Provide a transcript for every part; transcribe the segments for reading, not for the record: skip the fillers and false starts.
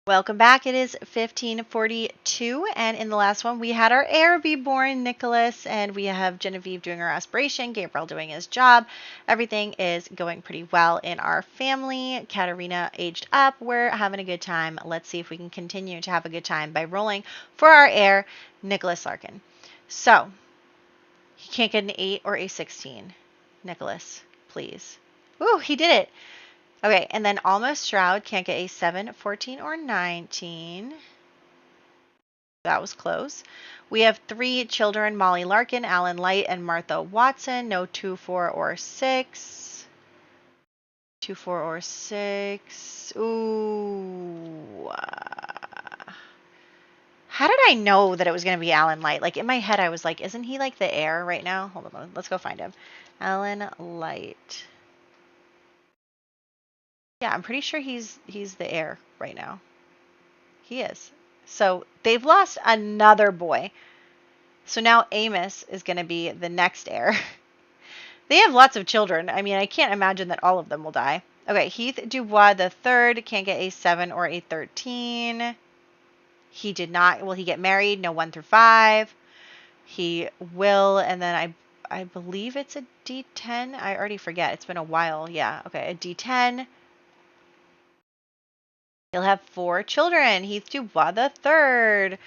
Welcome back. It is 1542, and in the last one, we had our heir be born, Nicholas, and we have Genevieve doing her aspiration, Gabriel doing his job. Everything is going pretty well in our family. Katerina aged up. We're having a good time. Let's see if we can continue to have a good time by rolling for our heir, Nicholas Larkin. So, he can't get an 8 or a 16. Nicholas, please. Ooh, he did it. Okay, and then Almost Shroud can't get a 7, 14, or 19. That was close. We have 3 children, Molly Larkin, Alan Light, and Martha Watson. No 2, 4, or 6. 2, 4, or 6. Ooh. How did I know that it was going to be Alan Light? Like, in my head, I was like, isn't he like the heir right now? Hold on, let's go find him. Alan Light. Yeah, I'm pretty sure he's the heir right now. He is. So they've lost another boy. So now Amos is going to be the next heir. They have lots of children. I mean, I can't imagine that all of them will die. Okay, Heath Dubois the third can't get a 7 or a 13. He did not. Will he get married? No 1 through 5. He will, and then I believe it's a D10. I already forget. It's been a while. Yeah, okay, a D10. He'll have 4 children. Heath Dubois the third.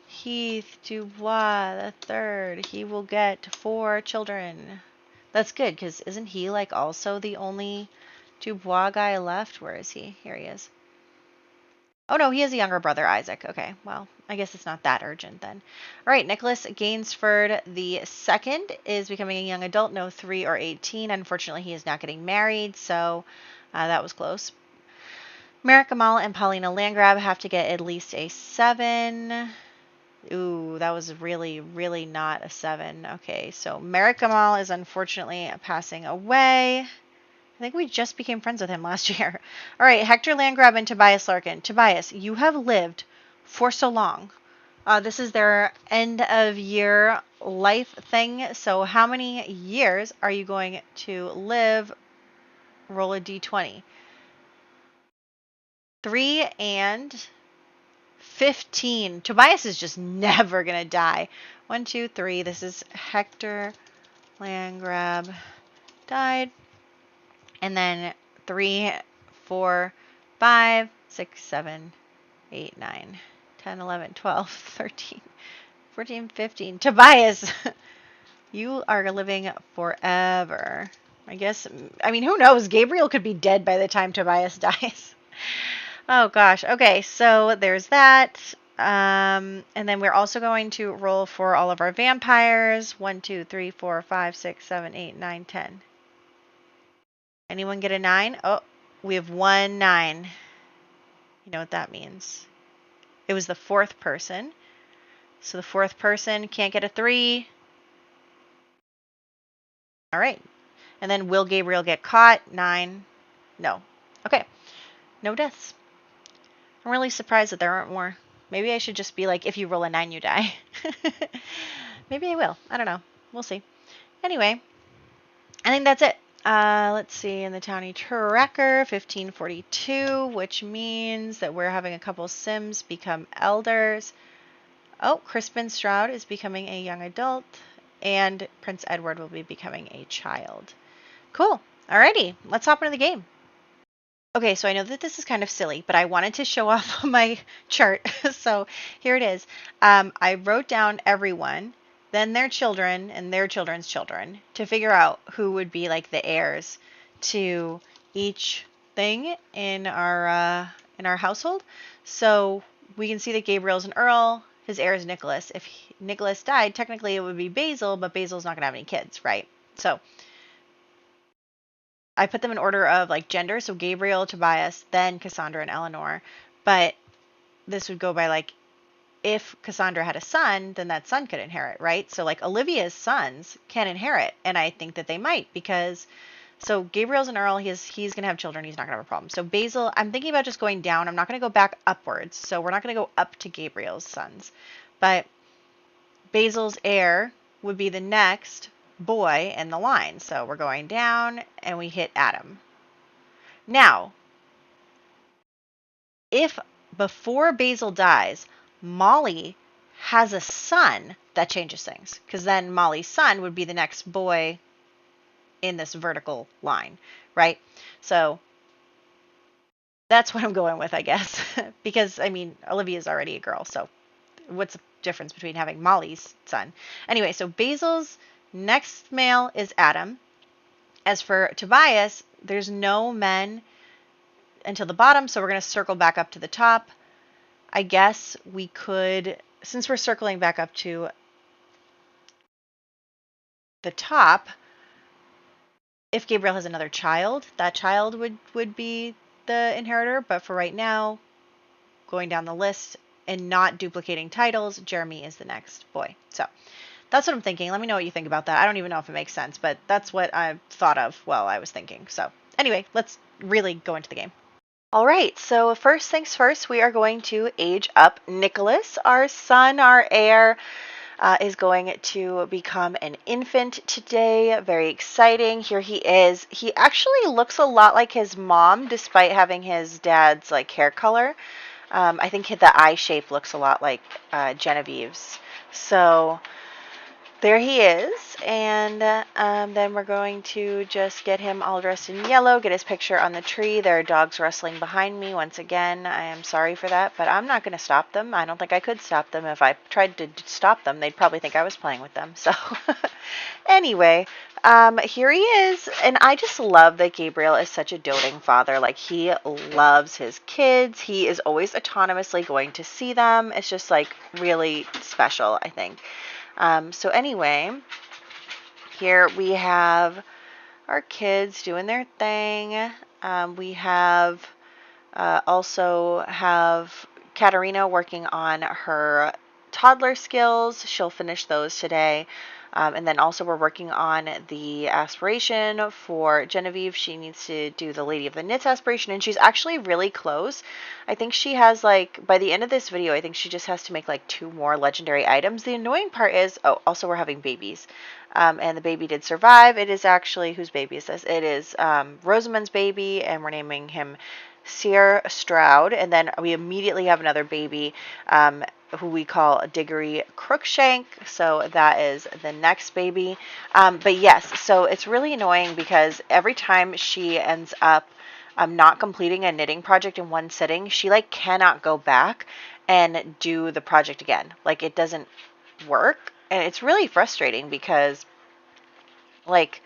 Heath Dubois the third. He will get 4 children. That's good, because isn't he like also the only Dubois guy left? Where is he? Here he is. Oh no, he has a younger brother, Isaac. Okay, well, I guess it's not that urgent then. All right, Nicholas Gainsford the second is becoming a young adult. No 3 or 18. Unfortunately, he is not getting married, so that was close. Merrick Amal and Paulina Landgrab have to get at least a 7. Ooh, that was really, really not a 7. Okay, so Merrick Amal is unfortunately passing away. I think we just became friends with him last year. All right, Hector Landgrab and Tobias Larkin. Tobias, you have lived for so long. This is their end of year life thing. So how many years are you going to live? Roll a d20. 3 and 15. Tobias is just never going to die. 1, 2, 3. This is Hector Landgrab died. And then 3, 4, 5, 6, 7, 8, 9, 10, 11, 12, 13, 14, 15. Tobias, you are living forever. I mean, who knows? Gabriel could be dead by the time Tobias dies. Oh gosh. Okay, so there's that. And then we're also going to roll for all of our vampires. 1, 2, 3, 4, 5, 6, 7, 8, 9, 10. Anyone get a 9? Oh, we have 1 9. You know what that means. It was the 4th person. So the 4th person can't get a 3. All right. And then will Gabriel get caught? 9. No. Okay. No deaths. I'm really surprised that there aren't more. Maybe I should just be like, if you roll a 9, you die. Maybe I will. I don't know. We'll see. Anyway, I think that's it. Let's see, in the Townie Tracker, 1542, which means that we're having a couple Sims become elders. Oh, Crispin Stroud is becoming a young adult, and Prince Edward will be becoming a child. Cool. Alrighty, let's hop into the game. Okay, so I know that this is kind of silly, but I wanted to show off my chart. So here it is. I wrote down everyone, then their children and their children's children to figure out who would be like the heirs to each thing in our household. So we can see that Gabriel's an Earl. His heir is Nicholas. If Nicholas died, technically it would be Basil, but Basil's not going to have any kids, right? So I put them in order of like gender, so Gabriel, Tobias, then Cassandra and Eleanor. But this would go by like, if Cassandra had a son, then that son could inherit, right? So like Olivia's sons can inherit, and I think that they might, because so Gabriel's an Earl, he's gonna have children, he's not gonna have a problem. So Basil, I'm thinking about just going down. I'm not gonna go back upwards, so we're not gonna go up to Gabriel's sons. But Basil's heir would be the next boy in the line. So we're going down and we hit Adam. Now, if before Basil dies, Molly has a son that changes things. Because then Molly's son would be the next boy in this vertical line, right? So that's what I'm going with, I guess. Because, I mean, Olivia's already a girl, so what's the difference between having Molly's son? Anyway, so Basil's next male is Adam. As for Tobias, there's no men until the bottom, so we're going to circle back up to the top. I guess we could, since we're circling back up to the top, if Gabriel has another child, that child would be the inheritor. But for right now, going down the list and not duplicating titles, Jeremy is the next boy. So that's what I'm thinking. Let me know what you think about that. I don't even know if it makes sense, but that's what I thought of while I was thinking. So anyway, let's really go into the game. All right, so first things first, we are going to age up Nicholas, our son, our heir. Is going to become an infant today. Very exciting. Here he is. He actually looks a lot like his mom, despite having his dad's like hair color. I think the eye shape looks a lot like Genevieve's. So there he is, and then we're going to just get him all dressed in yellow, get his picture on the tree. There are dogs rustling behind me once again. I am sorry for that, but I'm not going to stop them. I don't think I could stop them. If I tried to stop them, they'd probably think I was playing with them. So anyway, here he is, and I just love that Gabriel is such a doting father. Like, he loves his kids. He is always autonomously going to see them. It's just like really special, I think. So anyway, here we have our kids doing their thing. We have also have Katerina working on her toddler skills. She'll finish those today. And then also we're working on the aspiration for Genevieve. She needs to do the Lady of the Knits aspiration, and she's actually really close. I think she has, like, by the end of this video, I think she just has to make like 2 more legendary items. The annoying part is, oh, also we're having babies. And the baby did survive. It is actually, whose baby is this? It is Rosamund's baby, and we're naming him Sear Stroud. And then we immediately have another baby, who we call Diggory Crookshank. So that is the next baby. But yes, so it's really annoying because every time she ends up not completing a knitting project in one sitting, she like cannot go back and do the project again. Like, it doesn't work. And it's really frustrating because, like,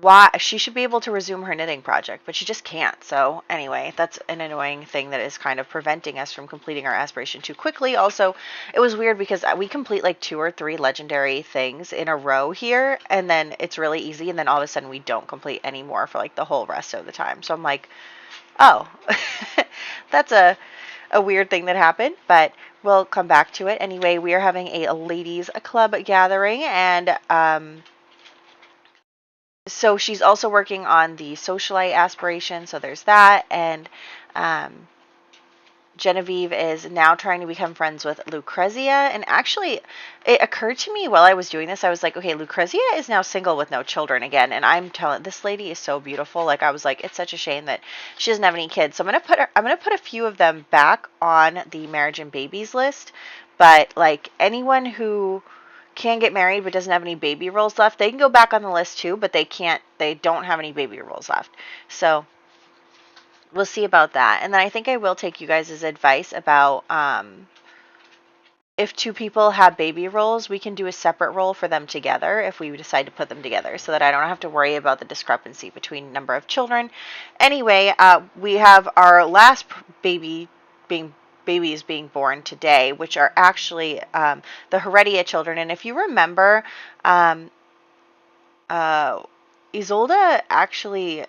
why she should be able to resume her knitting project, but she just can't. So anyway, that's an annoying thing that is kind of preventing us from completing our aspiration too quickly. Also, it was weird because we complete like 2 or 3 legendary things in a row here, and then it's really easy, and then all of a sudden we don't complete any more for like the whole rest of the time. So I'm like, oh, that's a weird thing that happened, but we'll come back to it. Anyway, we are having a ladies club gathering, and so she's also working on the socialite aspiration, so there's that. And Genevieve is now trying to become friends with Lucrezia. And actually, it occurred to me while I was doing this, I was like, okay, Lucrezia is now single with no children again. And I'm telling, this lady is so beautiful. Like, I was like, it's such a shame that she doesn't have any kids. So I'm gonna put a few of them back on the marriage and babies list. But like, anyone who can get married but doesn't have any baby rolls left, they can go back on the list too, but they don't have any baby rolls left. So we'll see about that. And then I think I will take you guys' advice about if 2 people have baby rolls, we can do a separate roll for them together if we decide to put them together, so that I don't have to worry about the discrepancy between number of children. Anyway, we have our last babies being born today, which are actually the Heredia children. And if you remember, Isolde actually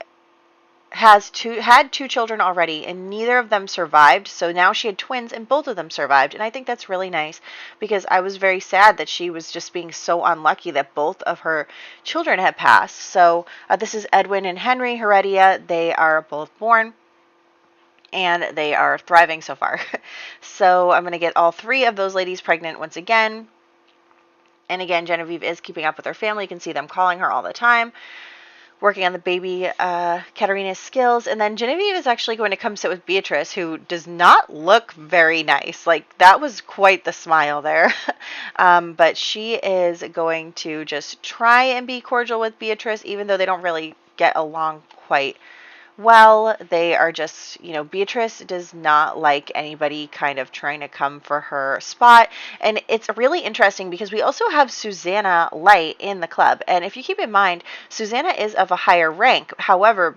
had 2 children already, and neither of them survived. So now she had twins, and both of them survived. And I think that's really nice, because I was very sad that she was just being so unlucky that both of her children had passed. So this is Edwin and Henry Heredia. They are both born, and they are thriving so far. So I'm going to get all 3 of those ladies pregnant once again. And again, Genevieve is keeping up with her family. You can see them calling her all the time. working on the baby Katerina's skills. And then Genevieve is actually going to come sit with Beatrice, who does not look very nice. Like, that was quite the smile there. But she is going to just try and be cordial with Beatrice, even though they don't really get along quite well. They are just, Beatrice does not like anybody kind of trying to come for her spot. And it's really interesting because we also have Susanna Light in the club. And if you keep in mind, Susanna is of a higher rank. However,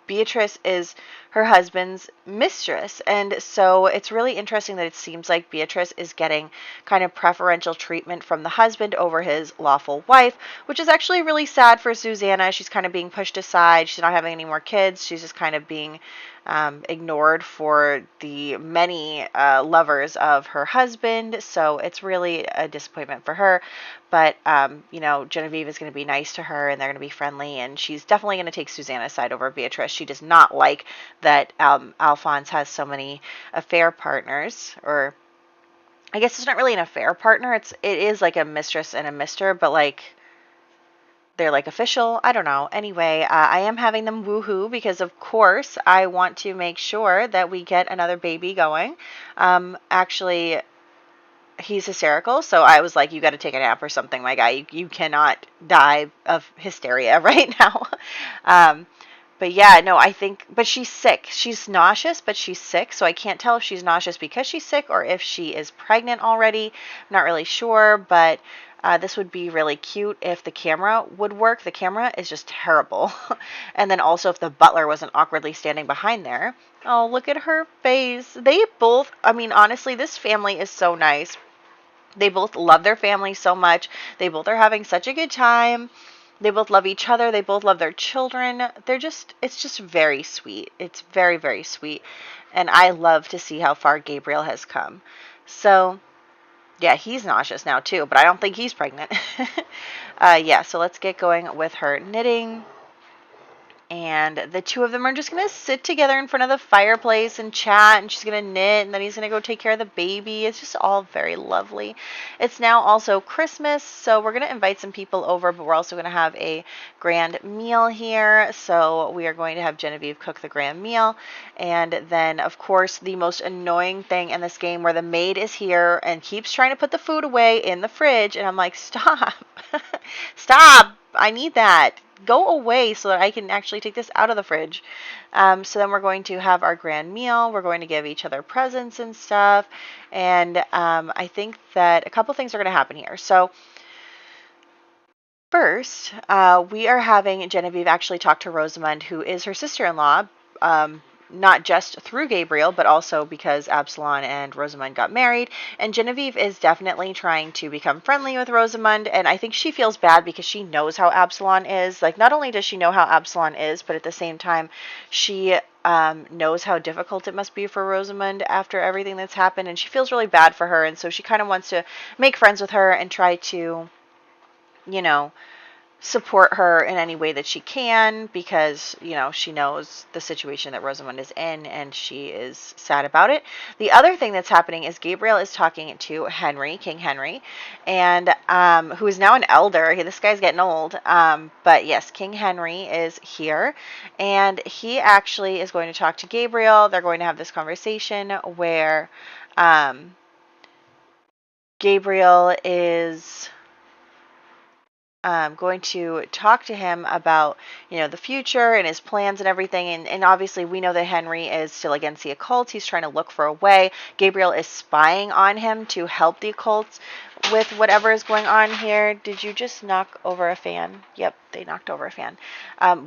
Beatrice is her husband's mistress. And so it's really interesting that it seems like Beatrice is getting kind of preferential treatment from the husband over his lawful wife, which is actually really sad for Susanna. She's kind of being pushed aside. She's not having any more kids. She's just kind of being ignored for the many lovers of her husband. So it's really a disappointment for her. But, Genevieve is going to be nice to her and they're going to be friendly. And she's definitely going to take Susanna's side over Beatrice. She does not like that Alphonse has so many affair partners. Or I guess it's not really an affair partner. It is like a mistress and a mister, but like they're like official. I don't know. Anyway, I am having them woohoo because, of course, I want to make sure that we get another baby going. Actually, he's hysterical, so I was like, you got to take a nap or something, my guy. You cannot die of hysteria right now. But yeah, no, but she's sick. She's nauseous, but she's sick, so I can't tell if she's nauseous because she's sick or if she is pregnant already. I'm not really sure, but this would be really cute if the camera would work. The camera is just terrible. And then also if the butler wasn't awkwardly standing behind there. Oh, look at her face. They both, honestly, this family is so nice. They both love their family so much. They both are having such a good time. They both love each other. They both love their children. It's just very sweet. It's very, very sweet. And I love to see how far Gabriel has come. So, yeah, he's nauseous now too, but I don't think he's pregnant. So let's get going with her knitting. And the two of them are just going to sit together in front of the fireplace and chat, and she's going to knit, and then he's going to go take care of the baby. It's just all very lovely. It's now also Christmas, so we're going to invite some people over, but we're also going to have a grand meal here. So we are going to have Genevieve cook the grand meal. And then, of course, the most annoying thing in this game where the maid is here and keeps trying to put the food away in the fridge. And I'm like, stop. Stop. I need that. Go away so that I can actually take this out of the fridge. So then we're going to have our grand meal. We're going to give each other presents and stuff. And I think that a couple things are going to happen here. So first, we are having Genevieve actually talk to Rosamund, who is her sister-in-law, not just through Gabriel, but also because Absalom and Rosamund got married. And Genevieve is definitely trying to become friendly with Rosamund, and I think she feels bad because she knows how Absalom is. Like, not only does she know how Absalom is, but at the same time, she knows how difficult it must be for Rosamund after everything that's happened, and she feels really bad for her, and so she kind of wants to make friends with her and try to, support her in any way that she can because, she knows the situation that Rosamund is in and she is sad about it. The other thing that's happening is Gabriel is talking to Henry, King Henry, and who is now an elder. This guy's getting old. But yes, King Henry is here and he actually is going to talk to Gabriel. They're going to have this conversation where Gabriel is going to talk to him about, the future and his plans and everything. And obviously we know that Henry is still against the occult. He's trying to look for a way. Gabriel is spying on him to help the occult with whatever is going on here. Did you just knock over a fan? Yep, they knocked over a fan.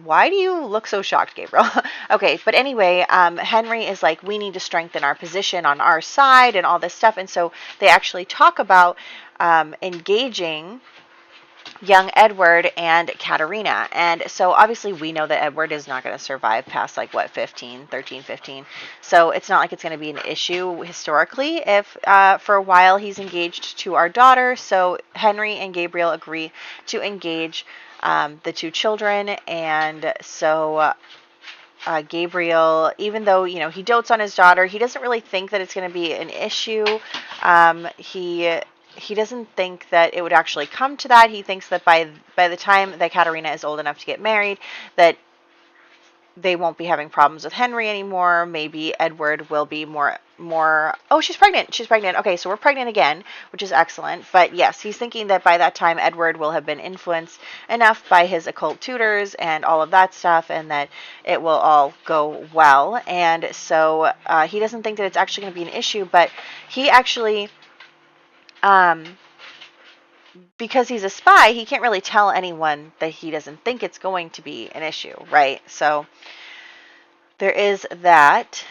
Why do you look so shocked, Gabriel? Okay, but anyway, Henry is like, we need to strengthen our position on our side and all this stuff. And so they actually talk about engaging young Edward and Katerina. And so obviously we know that Edward is not going to survive past 13, 15. So it's not like it's going to be an issue historically if for a while he's engaged to our daughter. So Henry and Gabriel agree to engage the two children. And so Gabriel, even though, he dotes on his daughter, he doesn't really think that it's going to be an issue. He he doesn't think that it would actually come to that. He thinks that by the time that Katerina is old enough to get married, that they won't be having problems with Henry anymore. Maybe Edward will be more. Oh, she's pregnant. She's pregnant. Okay, so we're pregnant again, which is excellent. But yes, he's thinking that by that time Edward will have been influenced enough by his occult tutors and all of that stuff, and that it will all go well. And so he doesn't think that it's actually going to be an issue, but he actually, because he's a spy, he can't really tell anyone that he doesn't think it's going to be an issue, right? So there is that.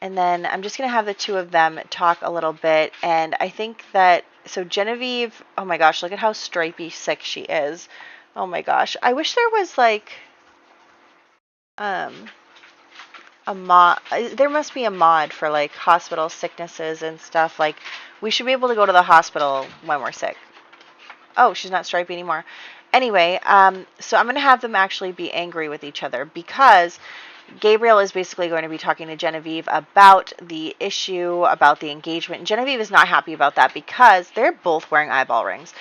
And then I'm just going to have the two of them talk a little bit. And I think that, so Genevieve, oh my gosh, look at how stripey sick she is. Oh my gosh. I wish there was like a mod. There must be a mod for like hospital sicknesses and stuff. Like we should be able to go to the hospital when we're sick. Oh, she's not stripey anymore. Anyway, so I'm going to have them actually be angry with each other because Gabriel is basically going to be talking to Genevieve about the issue, about the engagement. And Genevieve is not happy about that because they're both wearing eyeball rings.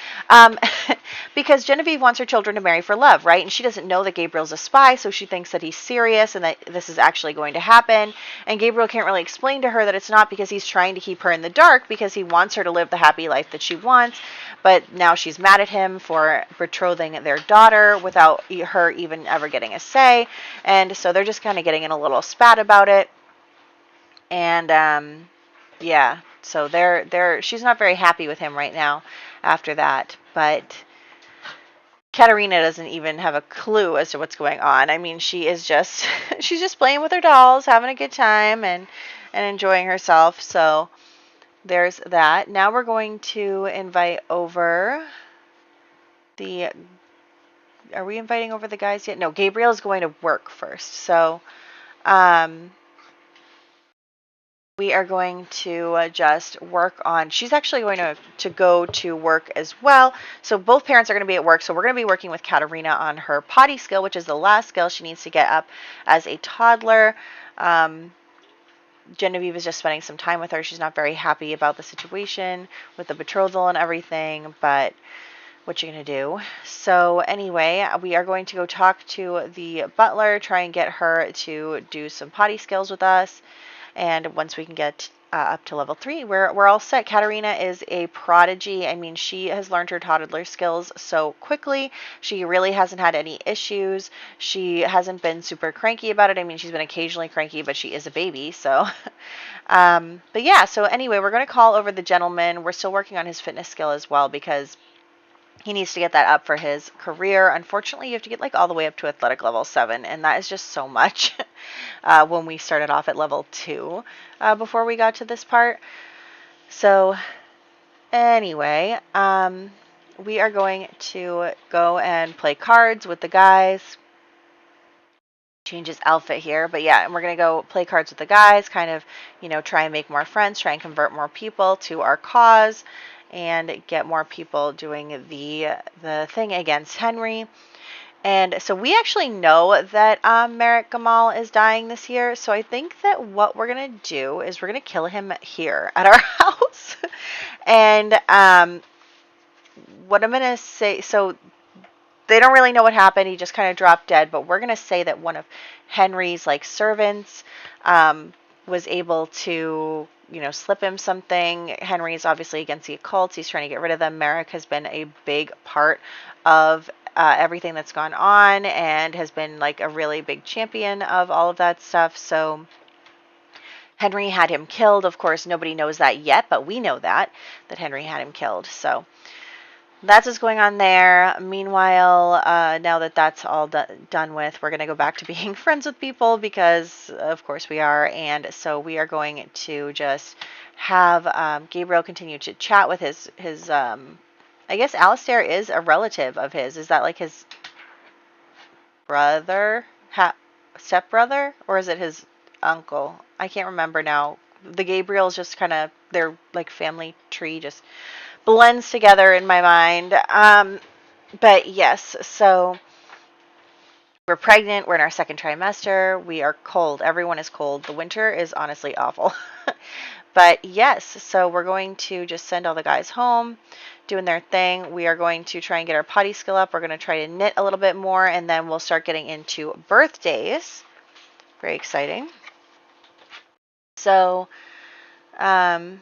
Because Genevieve wants her children to marry for love, right? And she doesn't know that Gabriel's a spy, so she thinks that he's serious and that this is actually going to happen. And Gabriel can't really explain to her that it's not, because he's trying to keep her in the dark because he wants her to live the happy life that she wants. But now she's mad at him for betrothing their daughter without her even ever getting a say. And so they're just kind of getting in a little spat about it. And yeah, so she's not very happy with him right now after that. But Katerina doesn't even have a clue as to what's going on. I mean, she is just she's just playing with her dolls, having a good time and enjoying herself. So there's that. Now we're going to invite over the... Are we inviting over the guys yet? No, Gabriel's going to work first. So we are going to just work on... She's actually going to go to work as well. So both parents are going to be at work. So we're going to be working with Katerina on her potty skill, which is the last skill she needs to get up as a toddler. Genevieve is just spending some time with her. She's not very happy about the situation with the betrothal and everything, but what you gonna do? So anyway, we are going to go talk to the butler, try and get her to do some potty skills with us. And once we can get up to level 3, we're all set. Katerina is a prodigy. I mean, she has learned her toddler skills so quickly. She really hasn't had any issues. She hasn't been super cranky about it. I mean, she's been occasionally cranky, but she is a baby. So, but yeah, so anyway, we're going to call over the gentleman. We're still working on his fitness skill as well because he needs to get that up for his career. Unfortunately, you have to get like all the way up to athletic level 7, and that is just so much when we started off at level 2 before we got to this part. So anyway, we are going to go and play cards with the guys. Change his outfit here, but yeah, and we're going to go play cards with the guys, kind of, try and make more friends, try and convert more people to our cause, and get more people doing the thing against Henry. And so we actually know that Merrick Gamal is dying this year, so I think that what we're going to do is we're going to kill him here at our house. And what I'm going to say, so they don't really know what happened. He just kind of dropped dead, but we're going to say that one of Henry's servants was able to slip him something. Henry is obviously against the occult. He's trying to get rid of them. Merrick has been a big part of everything that's gone on and has been a really big champion of all of that stuff. So Henry had him killed. Of course, nobody knows that yet, but we know that Henry had him killed. So that's what's going on there. Meanwhile, now that that's all done with, we're going to go back to being friends with people because, of course, we are. And so we are going to just have Gabriel continue to chat with his I guess Alistair is a relative of his. Is that his brother? Stepbrother? Or is it his uncle? I can't remember now. The Gabriel's just kind of, their family tree just blends together in my mind. But yes, so we're pregnant. We're in our second trimester. We are cold. Everyone is cold. The winter is honestly awful. But yes, so we're going to just send all the guys home, doing their thing. We are going to try and get our potty skill up. We're going to try to knit a little bit more, and then we'll start getting into birthdays. Very exciting. So, yeah,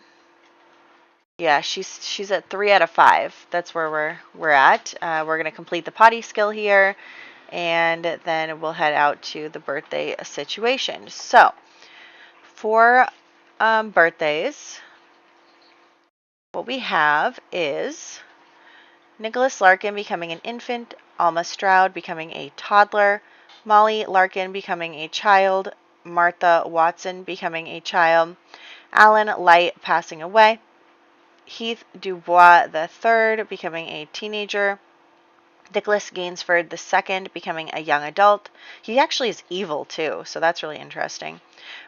she's at 3 out of 5. That's where we're at. We're going to complete the potty skill here, and then we'll head out to the birthday situation. So, for birthdays, what we have is Nicholas Larkin becoming an infant, Alma Stroud becoming a toddler, Molly Larkin becoming a child, Martha Watson becoming a child, Alan Light passing away, Heath Dubois III becoming a teenager, Nicholas Gainsford II becoming a young adult. He actually is evil too, so that's really interesting.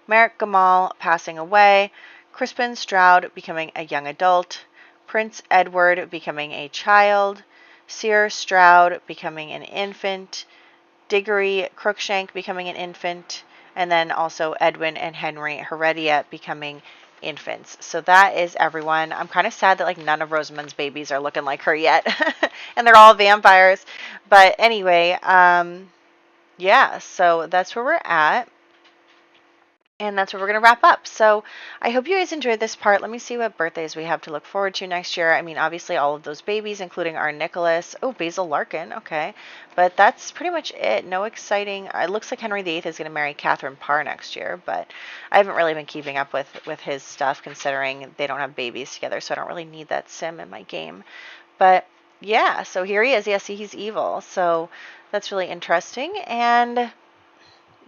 Merrick Gamal passing away, Crispin Stroud becoming a young adult, Prince Edward becoming a child, Sear Stroud becoming an infant, Diggory Crookshank becoming an infant, and then also Edwin and Henry Heredia becoming infants. So that is everyone. I'm kind of sad that like none of Rosamund's babies are looking like her yet. And they're all vampires. But anyway, yeah, so that's where we're at. And that's where we're going to wrap up. So I hope you guys enjoyed this part. Let me see what birthdays we have to look forward to next year. I mean, obviously all of those babies, including our Nicholas. Oh, Basil Larkin. Okay. But that's pretty much it. No exciting. It looks like Henry VIII is going to marry Catherine Parr next year. But I haven't really been keeping up with his stuff, considering they don't have babies together. So I don't really need that sim in my game. But yeah, so here he is. Yeah, see, he's evil. So that's really interesting. And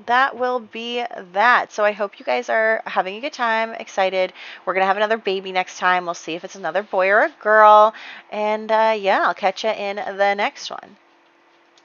that will be that. So I hope you guys are having a good time, excited. We're going to have another baby next time. We'll see if it's another boy or a girl. And yeah, I'll catch you in the next one.